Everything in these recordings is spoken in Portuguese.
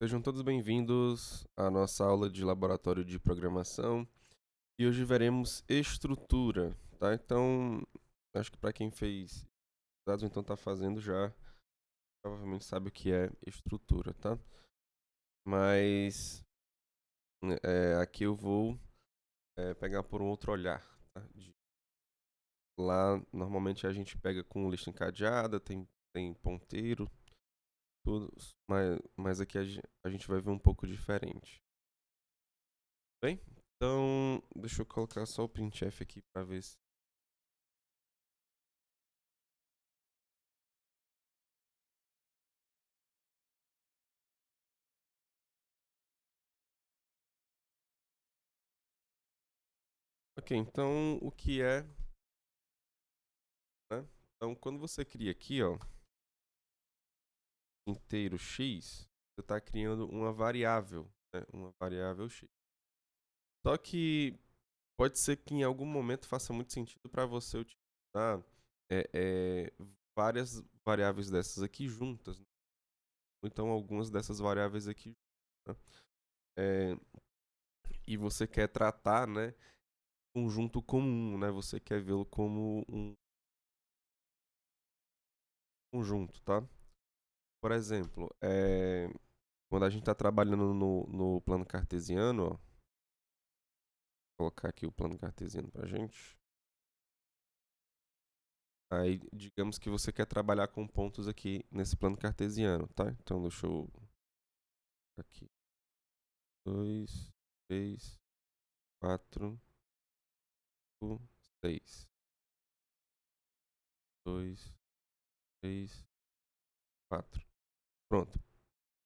Sejam todos bem-vindos à nossa aula de laboratório de programação e hoje veremos estrutura, tá? Então, acho que para quem fez dados, então está fazendo já, provavelmente sabe o que é estrutura, tá? Mas aqui eu vou pegar por um outro olhar, tá? Lá, normalmente a gente pega com lista encadeada, tem ponteiro, tudo, mas aqui a gente vai ver um pouco diferente. Bem, então deixa eu colocar só o printf aqui para ver se. Ok, então o que é, né? Então quando você cria aqui, ó, inteiro x, você está criando uma variável, né? Uma variável x. Só que pode ser que em algum momento faça muito sentido para você utilizar é, é, várias variáveis dessas aqui juntas, né? Ou então algumas dessas variáveis aqui, né? É, e você quer tratar, né, conjunto comum, né? Você quer vê-lo como um conjunto, tá? Por exemplo, quando a gente está trabalhando no plano cartesiano, ó, vou colocar aqui o plano cartesiano para a gente. Aí, digamos que você quer trabalhar com pontos aqui nesse plano cartesiano, tá? Então, deixa eu. Aqui. 2, 3, 4, 6. 2, 3, 4. Pronto.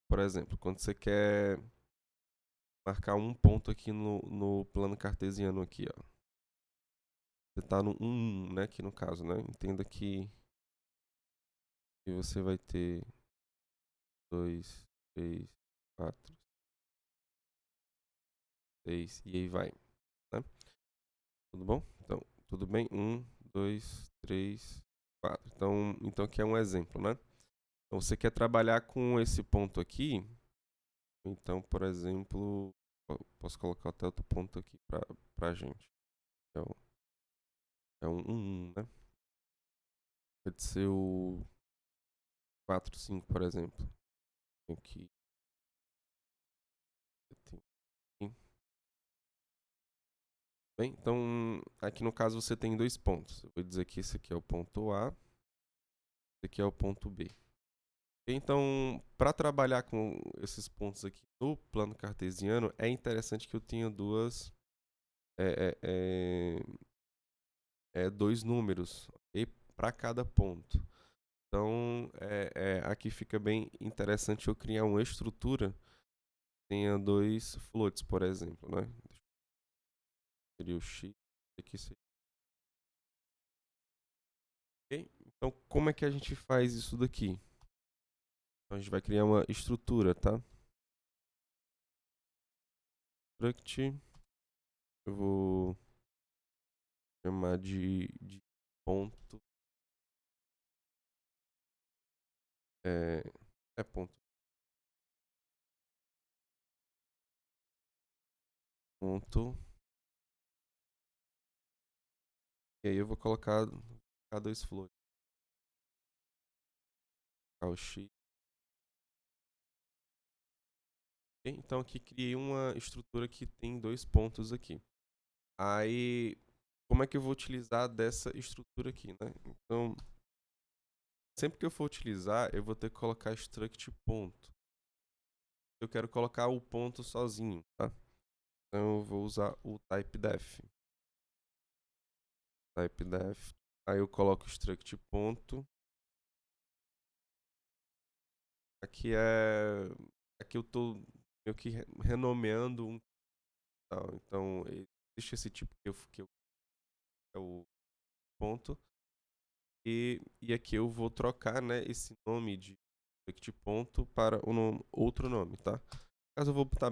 Por exemplo, quando você quer marcar um ponto aqui no plano cartesiano aqui, ó. Você está no 1, né? Aqui no caso, né? Entenda que você vai ter 2, 3, 4, 6 e aí vai, né? Tudo bom? Então, tudo bem? 1, 2, 3, 4. Então aqui é um exemplo, né? Então você quer trabalhar com esse ponto aqui. Então, por exemplo, posso colocar até outro ponto aqui para a gente. Então, é um 1, né? Pode ser o 4, 5, por exemplo. Aqui. Bem, então, aqui no caso você tem dois pontos. Eu vou dizer que esse aqui é o ponto A, esse aqui é o ponto B. Então, para trabalhar com esses pontos aqui no plano cartesiano, é interessante que eu tenha é, é, dois números, okay, para cada ponto. Então, aqui fica bem interessante eu criar uma estrutura que tenha dois floats, por exemplo, né? Seria o x, aqui seria. Okay? Então, como é que a gente faz isso daqui? Então, a gente vai criar uma estrutura, tá? Struct, eu vou chamar de ponto. É, ponto. Ponto. E aí eu vou colocar dois floats. O x. Okay? Então aqui criei uma estrutura que tem dois pontos aqui. Aí, como é que eu vou utilizar dessa estrutura aqui, né? Então, sempre que eu for utilizar, eu vou ter que colocar struct ponto. Eu quero colocar o ponto sozinho, tá? Então eu vou usar o typedef. Typedef. Aí eu coloco struct ponto. Aqui aqui eu estou meio que renomeando um tal. Então, existe esse tipo que é o ponto. E aqui eu vou trocar, né, esse nome de struct ponto para outro nome, tá? Caso eu vou botar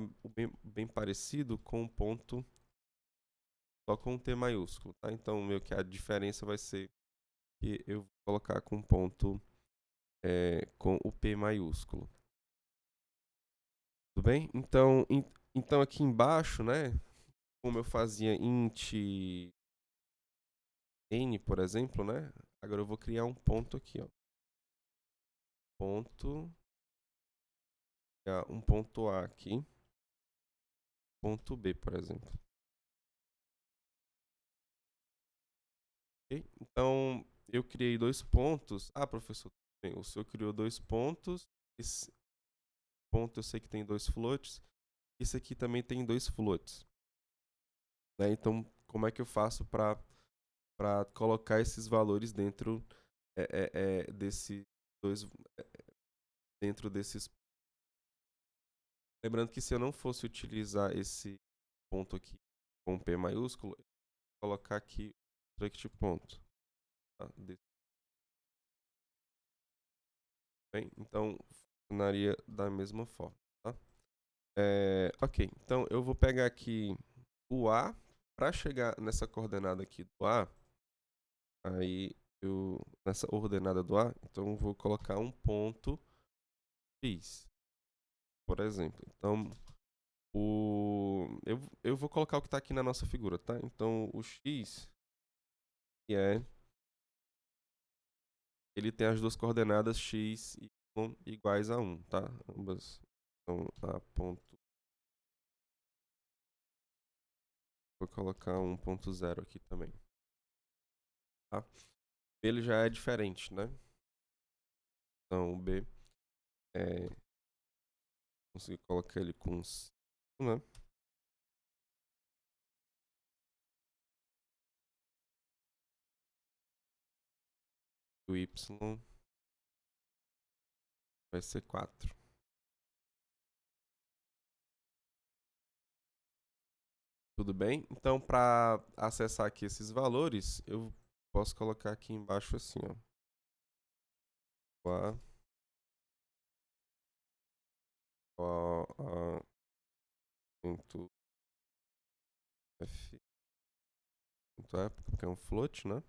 bem parecido com um ponto só com um T maiúsculo, tá? Então, meio que a diferença vai ser que eu vou colocar com ponto com o P maiúsculo. bem? Então aqui embaixo, né? Como eu fazia int n, por exemplo, né? Agora eu vou criar um ponto aqui, ó. Ponto, um ponto A aqui, ponto B, por exemplo. Ok? Então, eu criei dois pontos. Ah, professor, o senhor criou dois pontos. Esse ponto eu sei que tem dois floats. Esse aqui também tem dois floats. Né? Então, como é que eu faço para colocar esses valores dentro desse dois dentro desses. Lembrando que se eu não fosse utilizar esse ponto aqui com P maiúsculo, eu vou colocar aqui struct ponto. Tá? Bem, então funcionaria da mesma forma. Tá? Ok, então eu vou pegar aqui o A para chegar nessa coordenada aqui do A. Aí nessa ordenada do A, então eu vou colocar um ponto x, por exemplo. Então eu vou colocar o que está aqui na nossa figura, tá? Então o x que ele tem as duas coordenadas x e y iguais a 1, tá? Ambas. Então a ponto. Vou colocar 1.0 aqui também. Tá? Ele já é diferente, né? Então o b é consegui colocar ele com 5, né? O y vai ser 4. Tudo bem? Então, para acessar aqui esses valores, eu posso colocar aqui embaixo assim, ó. A, ponto f, ponto e, porque é um float, né?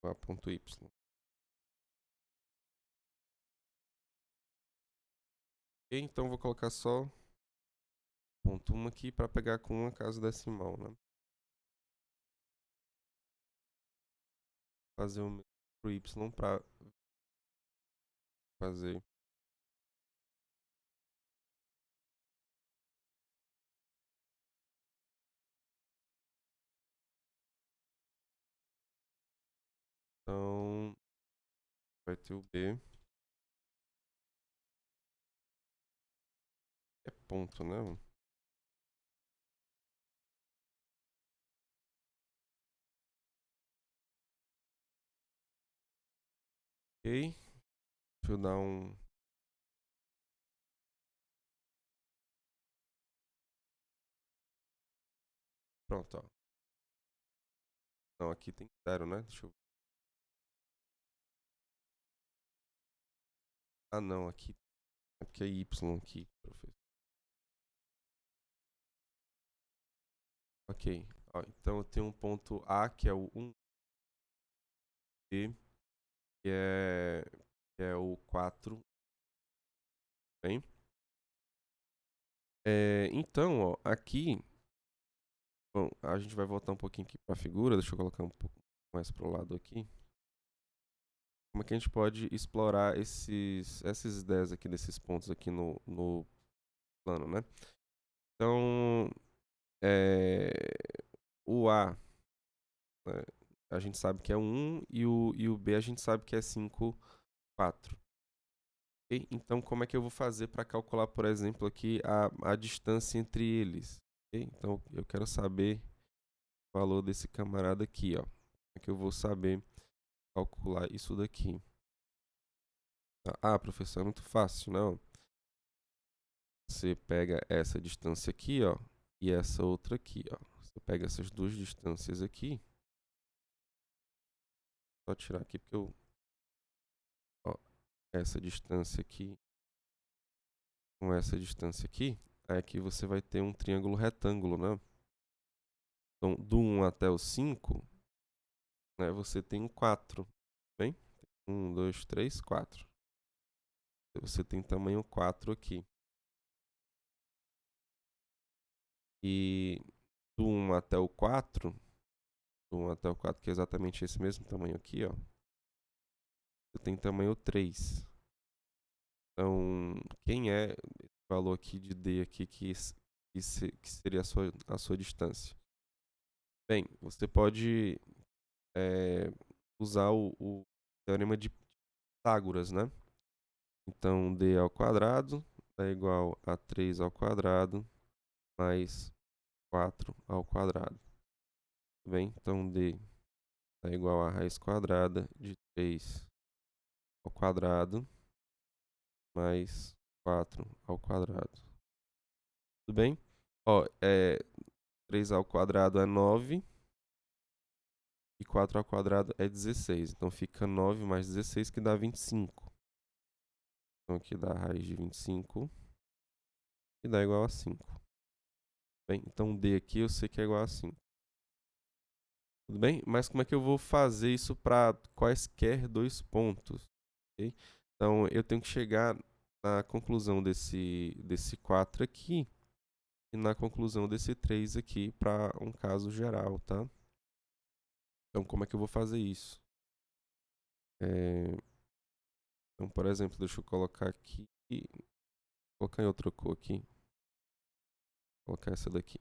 A, ponto y. Ok, então vou colocar só ponto 1 aqui para pegar com uma casa decimal, né? Fazer o mesmo pro y para fazer. Então, vai ter o b, é ponto, né? Ok, deixa eu dar um. Pronto, ó. Não, aqui tem 0, né? Deixa eu. Ah, não, aqui. É porque é y aqui, professor. Ok, ó, então eu tenho um ponto A, que é o 1, B, que é o 4, bem? Então, ó, aqui, bom, a gente vai voltar um pouquinho aqui para a figura, deixa eu colocar um pouco mais para o lado aqui. Como é que a gente pode explorar essas ideias aqui, desses pontos aqui no plano, né? Então, o A, né, a gente sabe que é 1 e o B a gente sabe que é 5, 4. Okay? Então, como é que eu vou fazer para calcular, por exemplo, aqui a distância entre eles? Okay? Então, eu quero saber o valor desse camarada aqui, ó. Como é que eu vou saber calcular isso daqui? Ah, professor, é muito fácil, não? Você pega essa distância aqui, ó, e essa outra aqui, ó. Você pega essas duas distâncias aqui. Só tirar aqui porque ó, essa distância aqui com essa distância aqui, aí aqui você vai ter um triângulo retângulo, né? Então, do 1 até o 5, né, você tem um 4. Bem? 1, 2, 3, 4. Você tem tamanho 4 aqui. E do 1 até o 4, do 1 até o 4, que é exatamente esse mesmo tamanho aqui, ó, você tem tamanho 3. Então, quem é esse valor aqui de D aqui que seria a sua distância? Bem, você pode usar o teorema de Pitágoras, né? Então, D ao quadrado é igual a 3 ao quadrado mais 4 ao quadrado. Tudo bem? Então, D é igual a raiz quadrada de 3 ao quadrado mais 4 ao quadrado. Tudo bem? Ó, 3 ao quadrado é 9 e 4 ao quadrado é 16. Então, fica 9 mais 16 que dá 25. Então, aqui dá a raiz de 25 e dá igual a 5. Bem, então, D aqui eu sei que é igual a 5. Tudo bem? Mas como é que eu vou fazer isso para quaisquer dois pontos? Okay? Então, eu tenho que chegar na conclusão desse 4 aqui e na conclusão desse 3 aqui para um caso geral, tá? Então, como é que eu vou fazer isso? Então, por exemplo, deixa eu colocar aqui, colocar em outra cor aqui, vou colocar essa daqui.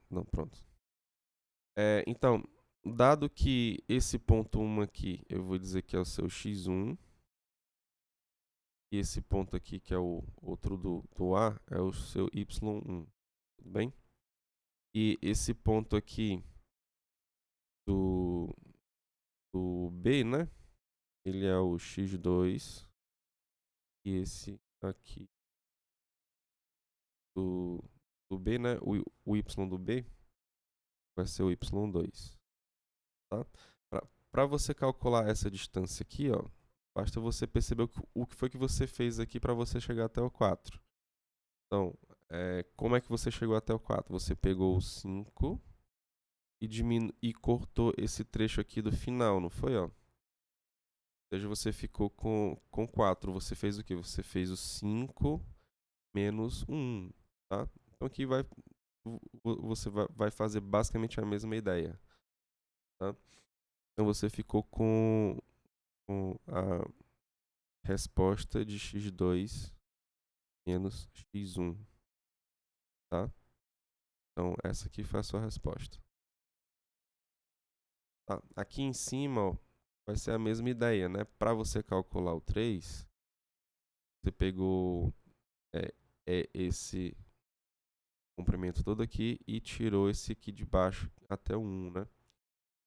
Não, pronto. Então, dado que esse ponto 1 aqui, eu vou dizer que é o seu x1, e esse ponto aqui, que é o outro do A, é o seu y1, tudo bem? E esse ponto aqui do B, né? Ele é o x2, e esse aqui do B, né? O y do B vai ser o y2, tá? Para você calcular essa distância aqui, ó, basta você perceber o que foi que você fez aqui para você chegar até o 4. Então, como é que você chegou até o 4? Você pegou o 5 e cortou esse trecho aqui do final, não foi, ó? Ou seja, você ficou com 4. Você fez o quê? Você fez o 5 menos 1, tá? Então aqui você vai fazer basicamente a mesma ideia, tá? Então você ficou com a resposta de x2 menos x1, tá? Então essa aqui foi a sua resposta. Tá? Aqui em cima, ó, vai ser a mesma ideia, né? Para você calcular o 3, você pegou esse comprimento todo aqui e tirou esse aqui de baixo até o 1, né? Ou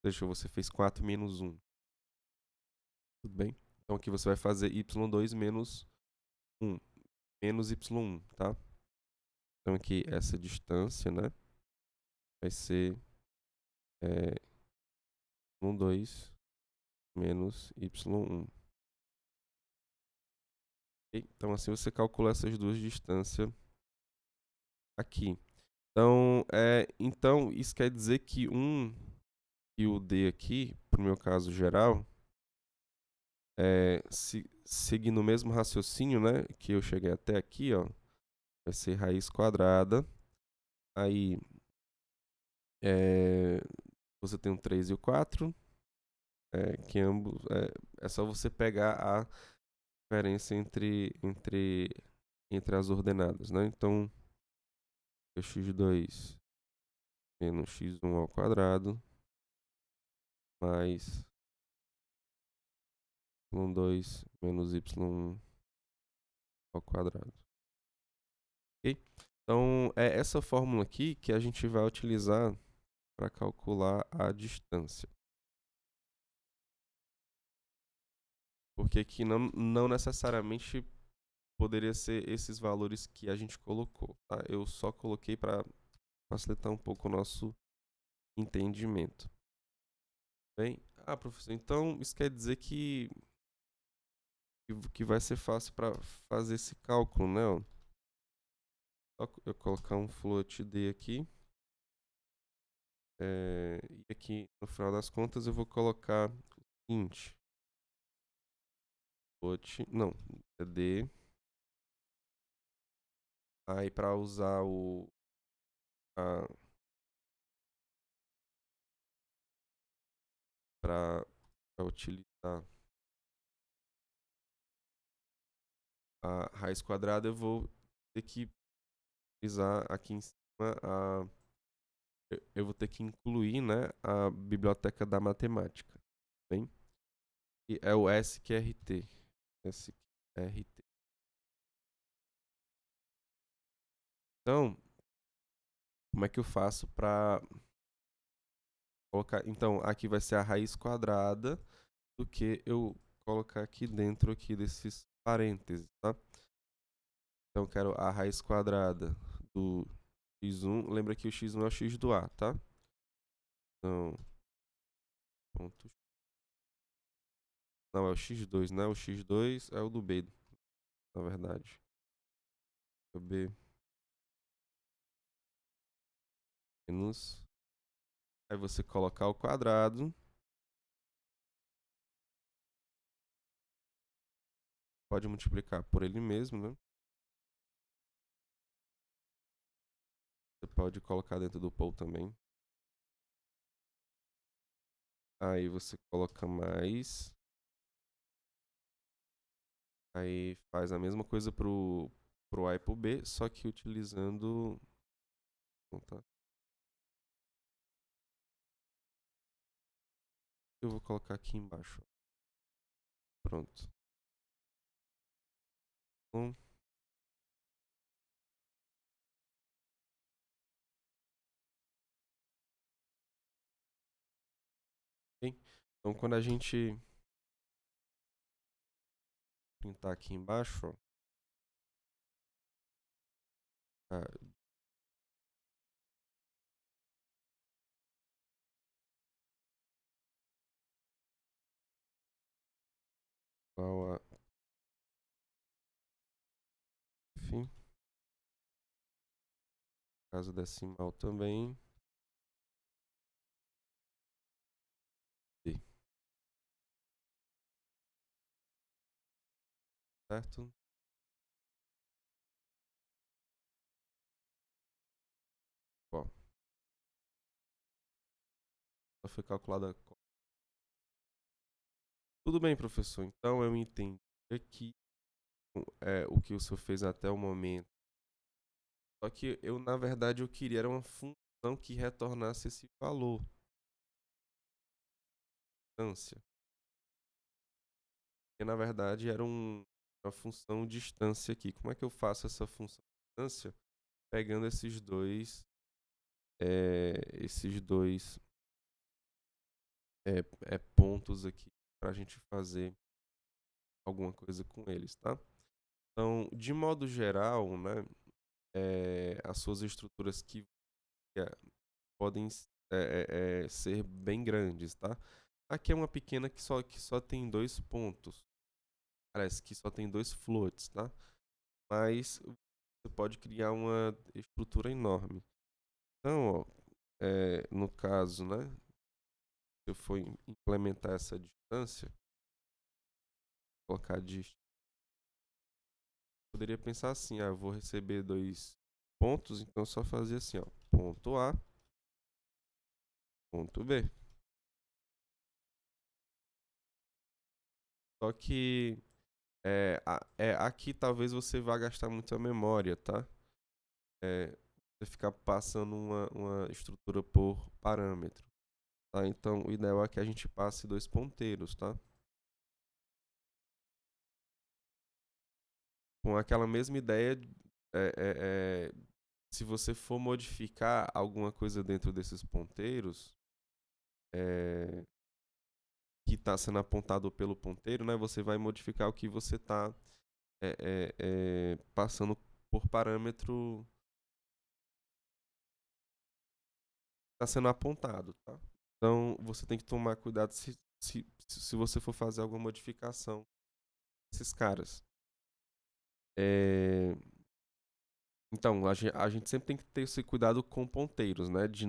seja, você fez 4 menos 1. Tudo bem? Então aqui você vai fazer y2 menos 1, menos y1, tá? Então aqui essa distância, né? Vai ser y2 menos y1. Okay? Então assim você calcula essas duas distâncias aqui. Então isso quer dizer que e o D aqui, para o meu caso geral, seguindo o mesmo raciocínio, né, que eu cheguei até aqui, ó, vai ser raiz quadrada. Aí você tem o 3 e o 4, que ambos é só você pegar a diferença entre as ordenadas, né? Então, x2 menos x1 ao quadrado mais y2 menos y1 ao quadrado. Ok? Então, é essa fórmula aqui que a gente vai utilizar para calcular a distância. Porque aqui não necessariamente poderia ser esses valores que a gente colocou, tá? Eu só coloquei para facilitar um pouco o nosso entendimento. Bem, professor, então isso quer dizer que vai ser fácil para fazer esse cálculo, né? Ó. Só eu colocar um float D aqui. E aqui, no final das contas, eu vou colocar o seguinte. Não, é D. Aí para usar para utilizar a raiz quadrada, eu vou ter que utilizar aqui em cima eu vou ter que incluir, né, a biblioteca da matemática, bem? E é o SQRT. SQRT. Então, como é que eu faço para colocar? Então, aqui vai ser a raiz quadrada do que eu colocar aqui dentro aqui desses parênteses, tá? Então, eu quero a raiz quadrada do x1. Lembra que o x1 é o x do A, tá? Então, ponto. Não, é o x2, né? O x2 é o do B, na verdade. O B menos. Aí você colocar o quadrado. Pode multiplicar por ele mesmo, né? Você pode colocar dentro do pool também. Aí você coloca mais. Aí faz a mesma coisa pro A e pro B, só que utilizando. Tá? Eu vou colocar aqui embaixo. Pronto. Bom, ok? Então quando a gente printar aqui embaixo, ó, igual a. Enfim, caso decimal também. D, certo? Ó, só foi calculada. Tudo bem, professor. Então eu entendi aqui o que o senhor fez até o momento. Só que eu, na verdade, eu queria era uma função que retornasse esse valor. Distância. Que na verdade era uma função distância aqui. Como é que eu faço essa função distância? Pegando esses dois pontos aqui para a gente fazer alguma coisa com eles, tá? Então, de modo geral, né, as suas estruturas que podem ser bem grandes, tá? Aqui é uma pequena que só tem 2 pontos. Parece que só tem 2 floats, tá? Mas você pode criar uma estrutura enorme. Então, ó, no caso, né, se eu for implementar essa distância, colocar poderia pensar assim, eu vou receber 2 pontos, então só fazer assim, ó, ponto A, ponto B. Só que aqui talvez você vá gastar muita memória, tá? Você ficar passando uma estrutura por parâmetro, tá? Então, o ideal é que a gente passe 2 ponteiros, tá? Com aquela mesma ideia, é, é, é, se você for modificar alguma coisa dentro desses ponteiros, é, que está sendo apontado pelo ponteiro, né? Você vai modificar o que você está passando por parâmetro está sendo apontado, tá? Então você tem que tomar cuidado se você for fazer alguma modificação desses caras. Então, a gente sempre tem que ter esse cuidado com ponteiros, né? De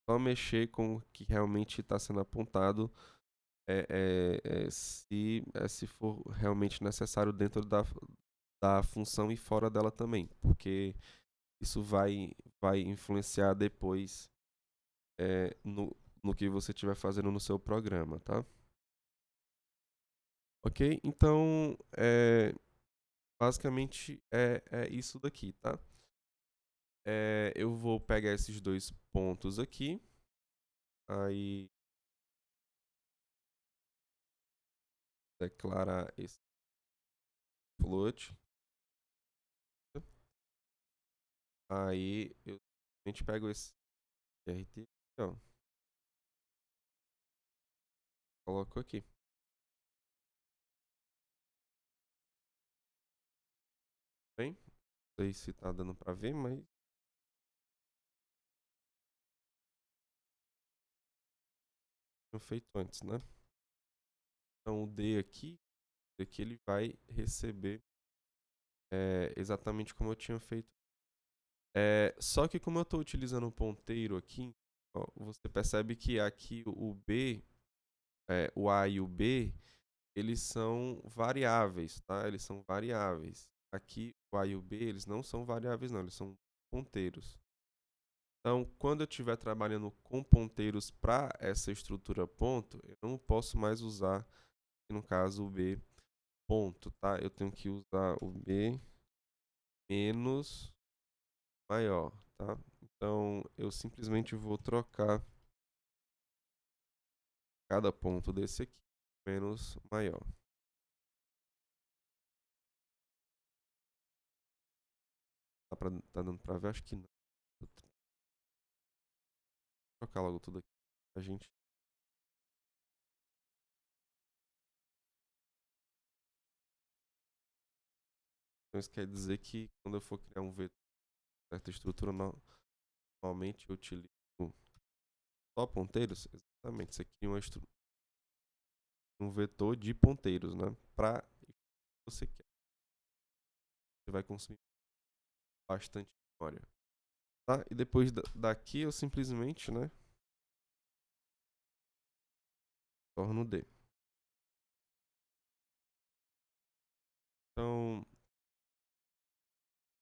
só mexer com o que realmente está sendo apontado, se for realmente necessário dentro da função e fora dela também, porque isso vai influenciar depois é, no, no que você estiver fazendo no seu programa, tá? Ok? Então, basicamente é isso daqui, tá? Eu vou pegar esses dois pontos aqui, aí declarar esse float, aí eu simplesmente pego esse RT, ó, coloco aqui. Bem, não sei se tá dando pra ver, mas tinha feito antes, né? Então o D aqui ele vai receber exatamente como eu tinha feito. Só que como eu estou utilizando um ponteiro aqui, ó, você percebe que aqui o B, o A e o B, eles são variáveis, tá? Eles são variáveis. Aqui o A e o B, eles não são variáveis não, eles são ponteiros. Então, quando eu estiver trabalhando com ponteiros para essa estrutura ponto, eu não posso mais usar, no caso, o B ponto, tá? Eu tenho que usar o B menos maior, tá? Então, eu simplesmente vou trocar cada ponto desse aqui menos maior. Tá dando pra ver? Acho que não. Vou trocar logo tudo aqui. A gente. Então, isso quer dizer que quando eu for criar um vetor, certa estrutura, normalmente eu utilizo só ponteiros. Exatamente. Isso aqui é um vetor de ponteiros, né? Para você quer. Você vai consumir bastante memória. Tá? E depois daqui eu simplesmente, né? Torno D. Então,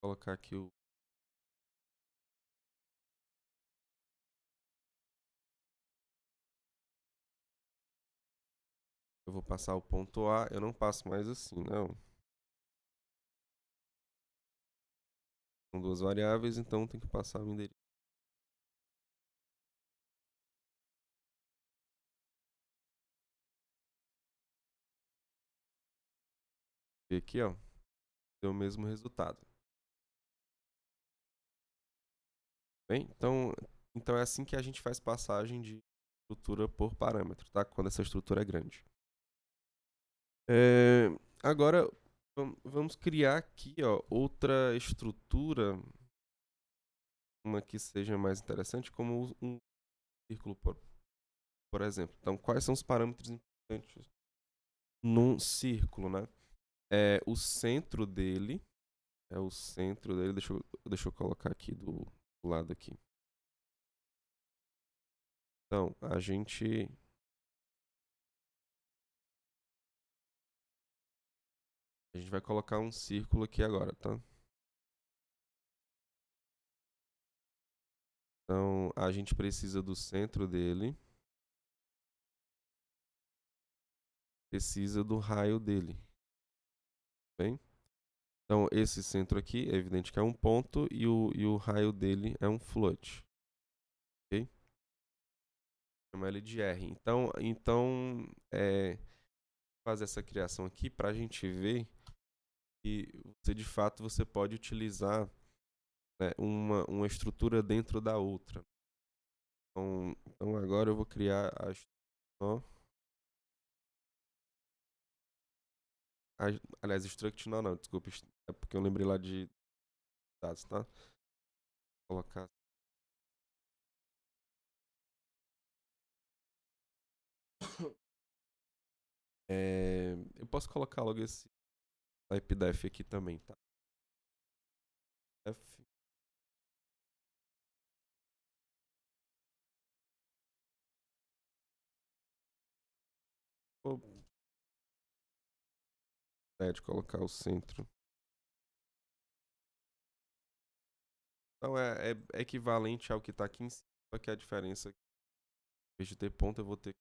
vou colocar aqui o. Eu vou passar o ponto A. Eu não passo mais assim, não. São duas variáveis, então tem que passar o endereço. E aqui, ó, deu o mesmo resultado. Bem, então é assim que a gente faz passagem de estrutura por parâmetro, tá? Quando essa estrutura é grande. É, agora, vamos criar aqui, ó, outra estrutura, uma que seja mais interessante, como um círculo, por exemplo. Então, quais são os parâmetros importantes num círculo, né? O centro dele, deixa eu colocar aqui do lado aqui. Então, a gente vai colocar um círculo aqui agora, tá? Então, a gente precisa do centro dele, precisa do raio dele, bem? Então, esse centro aqui é evidente que é um ponto e o raio dele é um float, ok? Chama ele de R. Então fazer essa criação aqui para a gente ver que de fato você pode utilizar, né, uma estrutura dentro da outra. Então agora eu vou criar aliás, struct não, desculpa, é porque eu lembrei lá de dados, tá? Vou colocar eu posso colocar logo esse typedef aqui também, tá? F. Ou de colocar o centro. Então é equivalente ao que está aqui em cima, só que a diferença é que, em vez de ter ponto, eu vou ter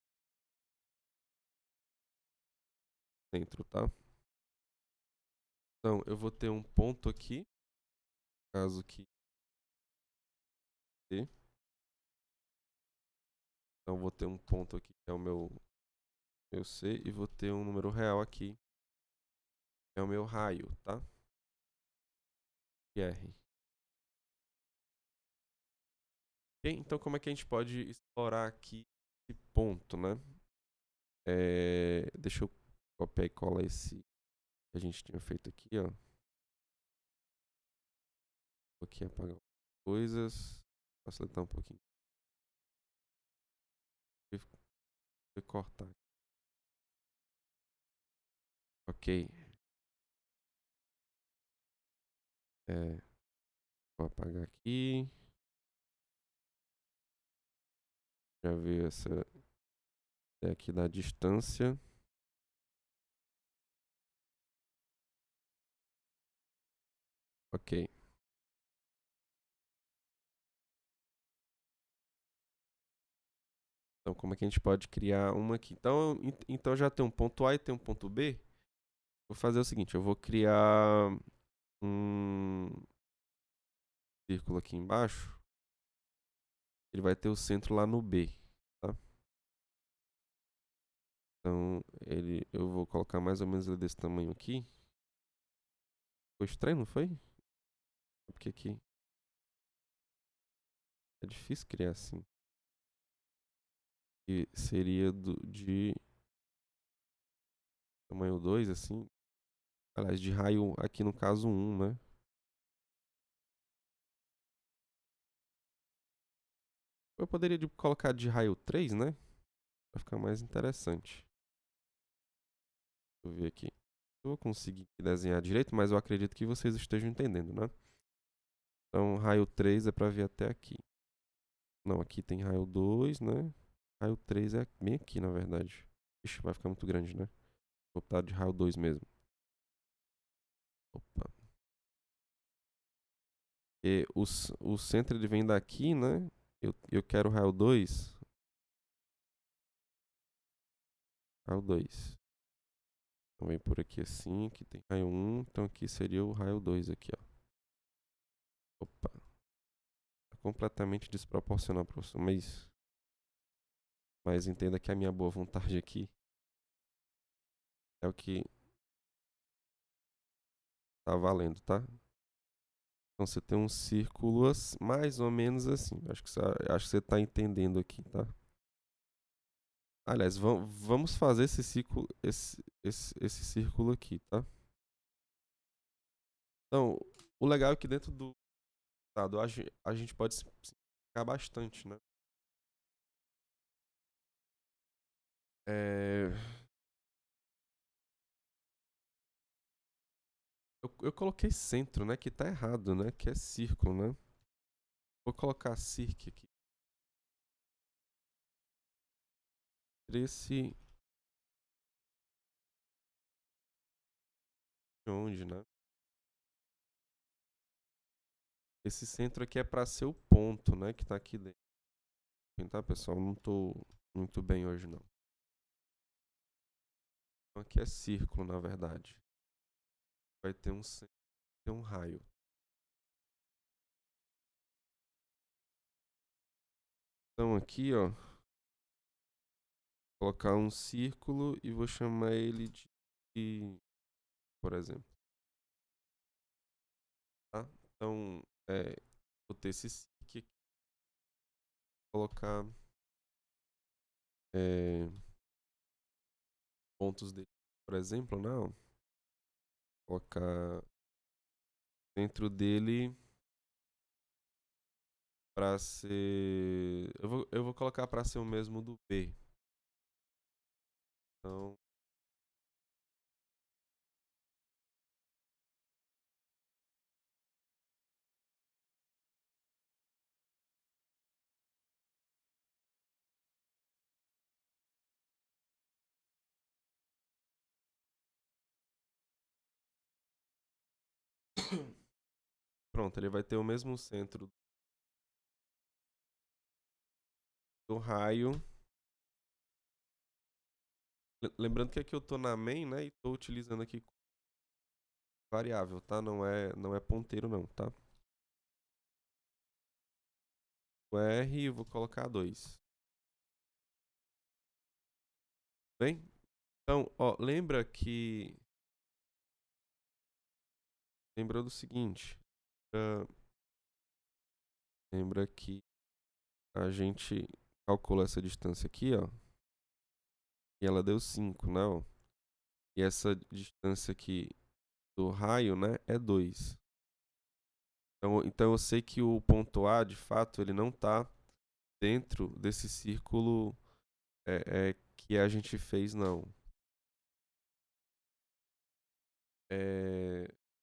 centro, tá? Então, eu vou ter um ponto aqui, caso que T. Então, vou ter um ponto aqui, que é o meu C, e vou ter um número real aqui, que é o meu raio, tá? R. Ok? Então, como é que a gente pode explorar aqui esse ponto, né? Deixa eu copiar e colar esse que a gente tinha feito aqui, ó. Vou aqui apagar coisas, facilitar um pouquinho. Vou cortar. Ok. Vou apagar aqui. Já veio essa ideia aqui da distância. Ok. Então, como é que a gente pode criar uma aqui? Então já tem um ponto A e tem um ponto B. Vou fazer o seguinte, eu vou criar um círculo aqui embaixo. Ele vai ter o centro lá no B, tá? Então, eu vou colocar mais ou menos ele desse tamanho aqui. Ficou estranho, não foi? Porque aqui é difícil criar assim. E seria de tamanho 2, assim. Aliás, de raio aqui no caso 1, né? Eu poderia colocar de raio 3, né? Pra ficar mais interessante. Deixa eu ver aqui. Eu vou conseguir desenhar direito, mas eu acredito que vocês estejam entendendo, né? Então, raio 3 é para vir até aqui. Não, aqui tem raio 2, né? Raio 3 é bem aqui, na verdade. Ixi, vai ficar muito grande, né? Vou botar de raio 2 mesmo. Opa. E o centro ele vem daqui, né? Eu quero raio 2. Raio 2. Então vem por aqui assim, aqui tem raio 1, então aqui seria o raio 2 aqui, ó. Opa. Tá completamente desproporcional, professor, mas entenda que a minha boa vontade aqui é o que tá valendo, tá? Então você tem um círculo mais ou menos assim. Acho que você tá entendendo aqui, tá? Aliás, vamos fazer esse círculo, esse círculo aqui, tá? Então, o legal é que dentro do estado a gente pode simplificar bastante, né? É, eu coloquei centro, né? Que tá errado, né? Que é círculo, né? Vou colocar circ aqui. Esse onde, né? Esse centro aqui é para ser o ponto, né? Que tá aqui dentro. Tá, pessoal? Não tô muito bem hoje, não. Então aqui é círculo, na verdade. Vai ter um centro e um raio. Então aqui, ó. Vou colocar um círculo e vou chamar ele de por exemplo. Tá? Então, vou ter esse circ aqui. Colocar pontos dele, por exemplo, não. Colocar dentro dele para ser. Eu vou colocar para ser o mesmo do B. Então, pronto, ele vai ter o mesmo centro do raio. Lembrando que aqui eu tô na main, né, e tô utilizando aqui variável, tá? Não é ponteiro não, tá? O R e eu vou colocar 2. Bem? Então, ó, lembra do seguinte, lembra que a gente calculou essa distância aqui, ó, e ela deu 5, né, ó? E essa distância aqui do raio, né, é 2. Então eu sei que o ponto A, de fato, ele não está dentro desse círculo que a gente fez, não.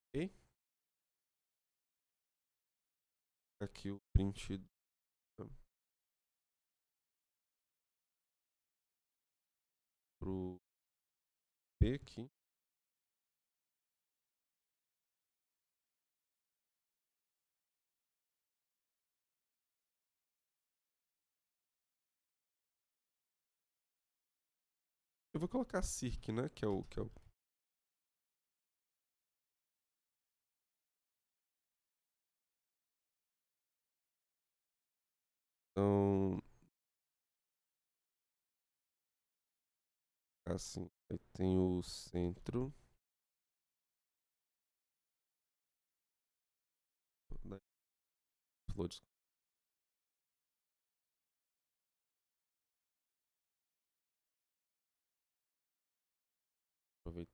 Ok? Aqui o print pro P aqui. Eu vou colocar circ, né, que é o então, assim, aí tem o centro da flores. Aproveita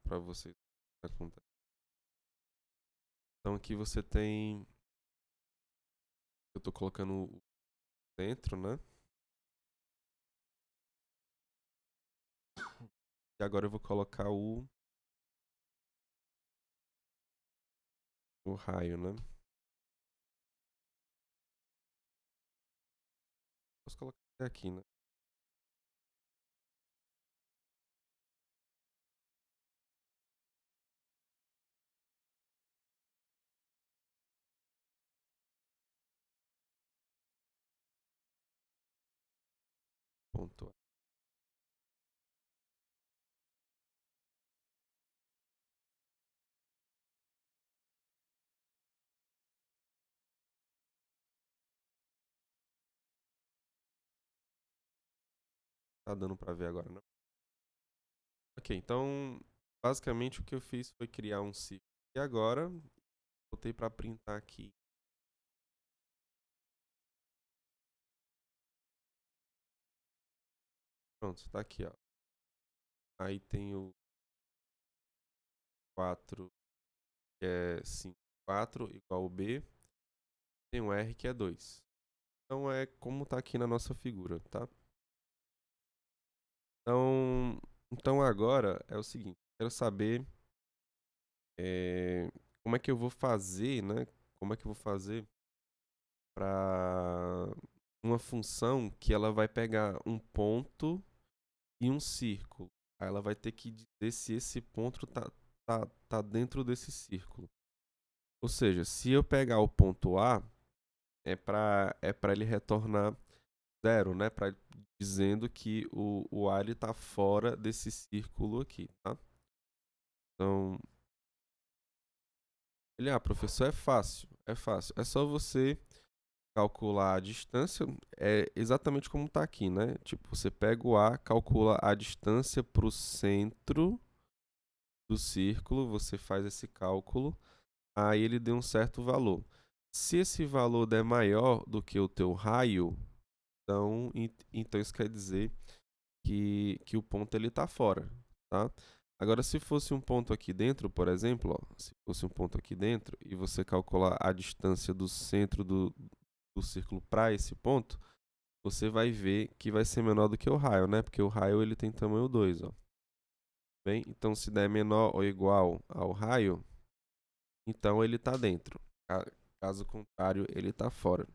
para vocês o que acontece. Então aqui você tem, eu tô colocando o centro, né? E agora eu vou colocar o raio, né? Posso colocar até aqui, né? Ponto A. Tá dando para ver agora, né? Ok, então basicamente o que eu fiz foi criar um ciclo. E agora botei para printar aqui. Pronto, tá aqui, ó. Aí tem o 4, que é 5, 4 igual ao B. Tem um R que é 2. Então é como tá aqui na nossa figura, tá? Então agora é o seguinte, quero saber como é que eu vou fazer, né? Como é que eu vou fazer para uma função que ela vai pegar um ponto e um círculo. Aí ela vai ter que dizer se esse ponto tá dentro desse círculo. Ou seja, se eu pegar o ponto A, é para ele retornar 0, né? Dizendo que o A está fora desse círculo aqui, tá? Então, professor, é fácil, é fácil. É só você calcular a distância, é exatamente como está aqui, né? Tipo, você pega o A, calcula a distância para o centro do círculo, você faz esse cálculo, aí ele deu um certo valor. Se esse valor der maior do que o teu raio, então isso quer dizer que o ponto ele está fora, tá? Agora, se fosse um ponto aqui dentro, por exemplo, ó, se fosse um ponto aqui dentro e você calcular a distância do centro do círculo para esse ponto, você vai ver que vai ser menor do que o raio, né? Porque o raio ele tem tamanho 2, ó. Bem, então se der menor ou igual ao raio, então ele está dentro. Caso contrário, ele está fora.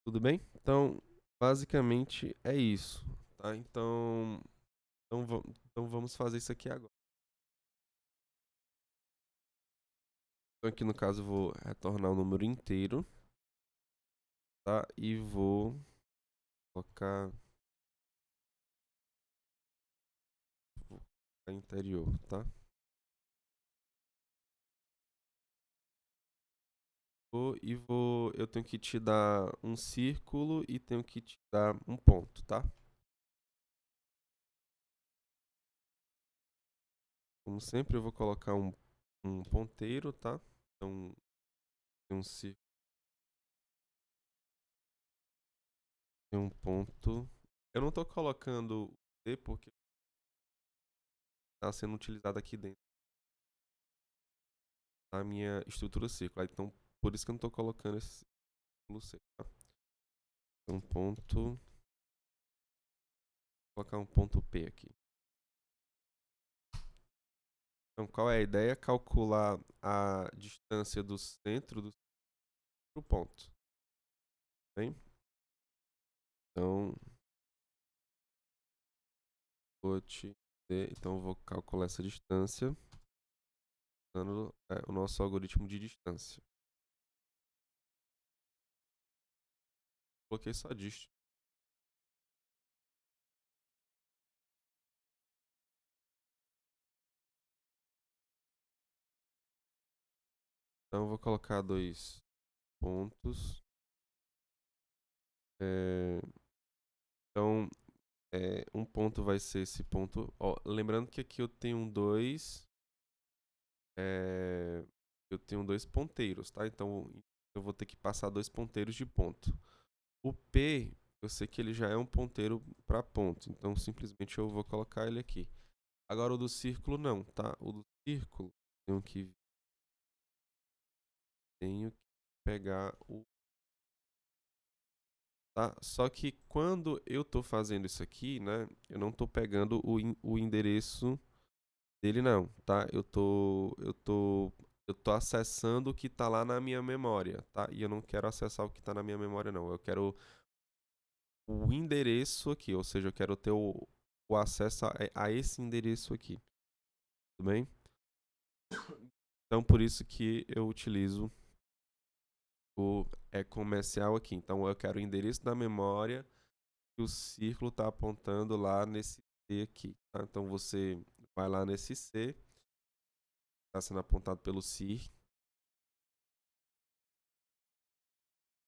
Tudo bem? Então, basicamente é isso, tá? Então vamos fazer isso aqui agora. Então aqui no caso eu vou retornar o número inteiro, tá? E vou colocar interior, tá? Eu tenho que te dar um círculo e tenho que te dar um ponto, tá? Como sempre, eu vou colocar um ponteiro, tá? Então, tem um círculo, tem um ponto. Eu não estou colocando o T porque está sendo utilizado aqui dentro da minha estrutura circular. Então, por isso que eu não estou colocando esse círculo C, tá? Então, vou colocar um ponto P aqui. Então, qual é a ideia? Calcular a distância do centro do ponto. Bem? Então, então, eu vou calcular essa distância usando o nosso algoritmo de distância. Coloquei só dist. Então, eu vou colocar dois pontos. É, então, um ponto vai ser esse ponto. Ó, lembrando que aqui eu tenho eu tenho dois ponteiros, tá? Então, eu vou ter que passar dois ponteiros de ponto. O P, eu sei que ele já é um ponteiro para ponto, então simplesmente eu vou colocar ele aqui. Agora o do círculo não, tá? O do círculo tenho que pegar o, tá? Só que quando eu estou fazendo isso aqui, né, eu não estou pegando o endereço dele não, tá? Eu tô acessando o que está lá na minha memória, tá? E eu não quero acessar o que está na minha memória não. Eu quero o endereço aqui, ou seja, eu quero ter o acesso a esse endereço aqui, tudo bem? Então por isso que eu utilizo o comercial aqui. Então eu quero o endereço da memória que o círculo está apontando lá nesse C aqui, tá? Então você vai lá nesse C, está sendo apontado pelo CIR,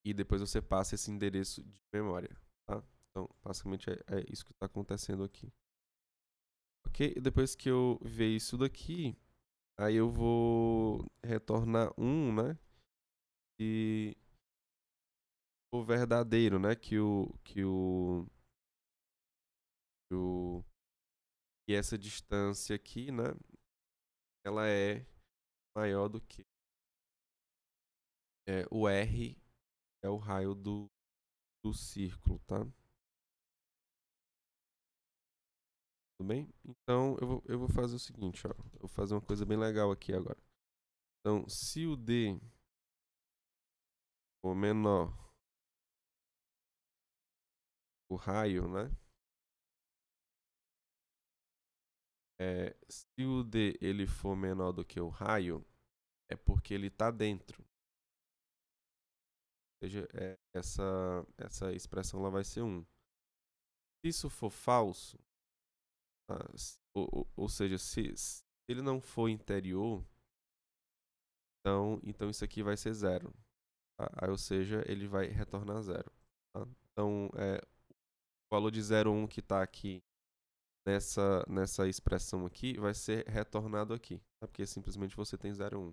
e depois você passa esse endereço de memória, tá? Então, basicamente é isso que está acontecendo aqui. Ok? E depois que eu ver isso daqui, aí eu vou retornar né? E o verdadeiro, né? Que o que essa distância aqui, né? Ela é maior do que o R é o raio do círculo, tá? Tudo bem? Então eu vou fazer o seguinte, ó. Eu vou fazer uma coisa bem legal aqui agora. Então, se o D for menor o raio, né? Se o D ele for menor do que o raio, é porque ele está dentro. Ou seja, essa expressão lá vai ser 1. Se isso for falso, tá? Ou seja, se ele não for interior, então isso aqui vai ser 0. Tá? Aí, ou seja, ele vai retornar 0. Tá? Então, o valor de 0,1 que está aqui nessa expressão aqui vai ser retornado aqui, tá? Porque simplesmente você tem 0,1.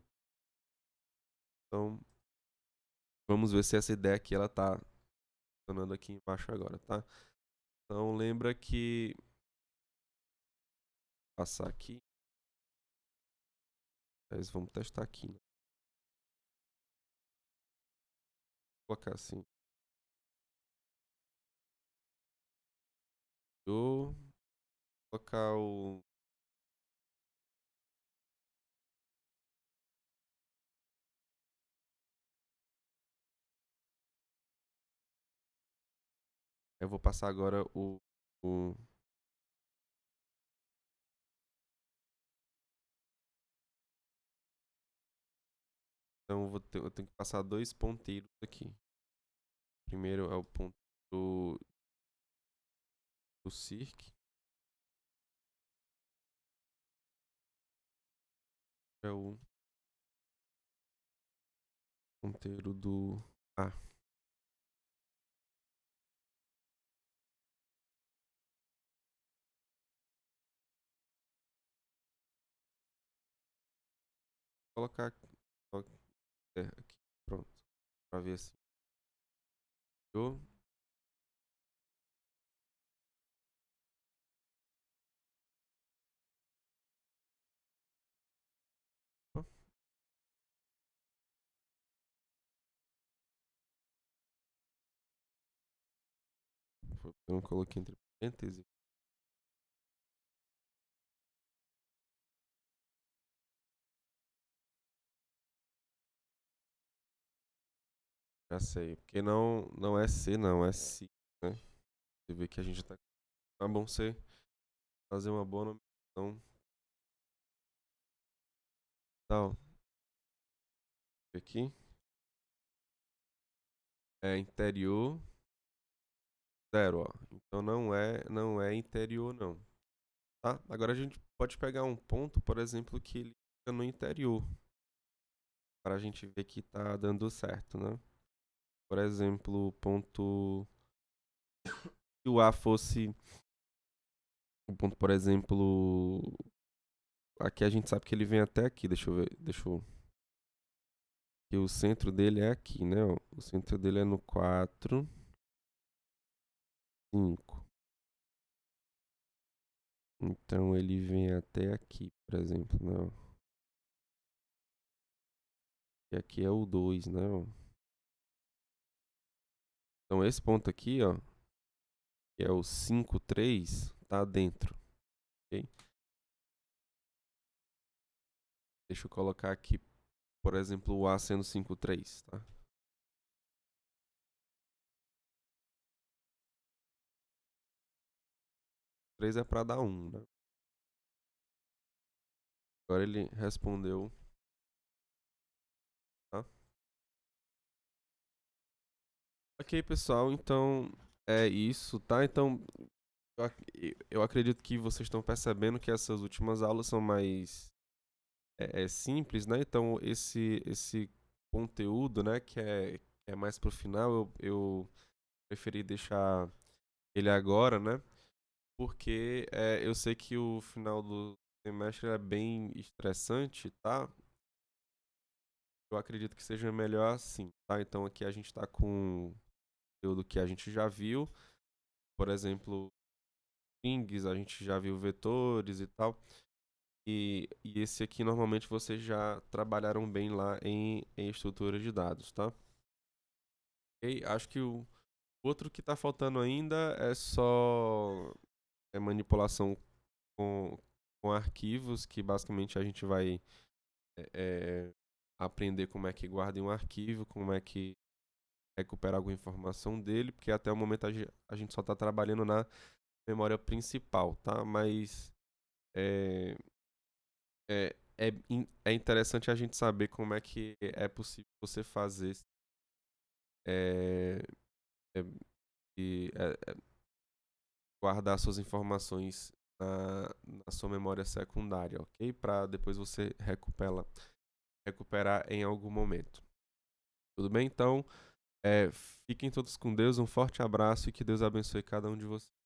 Então, vamos ver se essa ideia aqui ela está funcionando aqui embaixo agora, tá? Então, lembra que passar aqui, mas vamos testar aqui, né? Vou colocar assim. colocar o... Eu vou passar agora o... Então eu tenho que passar dois ponteiros aqui. Primeiro é o ponto do circ. É o ponteiro do A. Vou colocar aqui, pronto, para ver assim. Eu não coloquei entre parênteses. Já sei, porque não é C, não, é Si, né? Você vê que a gente tá bom você fazer uma boa nomeação. Tal. Aqui é interior 0, ó. Então não é interior não, tá? Agora a gente pode pegar um ponto, por exemplo, que ele fica no interior, para a gente ver que tá dando certo, né? Por exemplo, ponto se o A fosse o ponto, por exemplo, aqui a gente sabe que ele vem até aqui, deixa eu ver, que o centro dele é aqui, né? Ó. O centro dele é no 4, 5. Então ele vem até aqui, por exemplo, né? Ó. E aqui é o 2, né? Ó. Então esse ponto aqui, ó, que é o 5, 3, tá dentro, ok? Deixa eu colocar aqui, por exemplo, o A sendo 5, 3, tá? 3 é para dar 1, né? Agora ele respondeu, tá? Ok, pessoal, então é isso, tá? Então eu acredito que vocês estão percebendo que essas últimas aulas são mais simples, né? Então esse conteúdo, né, que é mais pro final, eu preferi deixar ele agora, né? Porque eu sei que o final do semestre é bem estressante, tá? Eu acredito que seja melhor assim, tá? Então aqui a gente está com o conteúdo que a gente já viu, por exemplo, strings, a gente já viu vetores e tal. E esse aqui normalmente vocês já trabalharam bem lá em estrutura de dados, tá? E acho que o outro que está faltando ainda é só manipulação com, com arquivos, que basicamente a gente vai aprender como é que guarda em um arquivo, como é que recupera alguma informação dele, porque até o momento a gente só está trabalhando na memória principal, tá? Mas é, é interessante a gente saber como é que é possível você fazer é, é, guardar suas informações na sua memória secundária, ok? Para depois você recuperar em algum momento. Tudo bem? Então, fiquem todos com Deus, um forte abraço e que Deus abençoe cada um de vocês.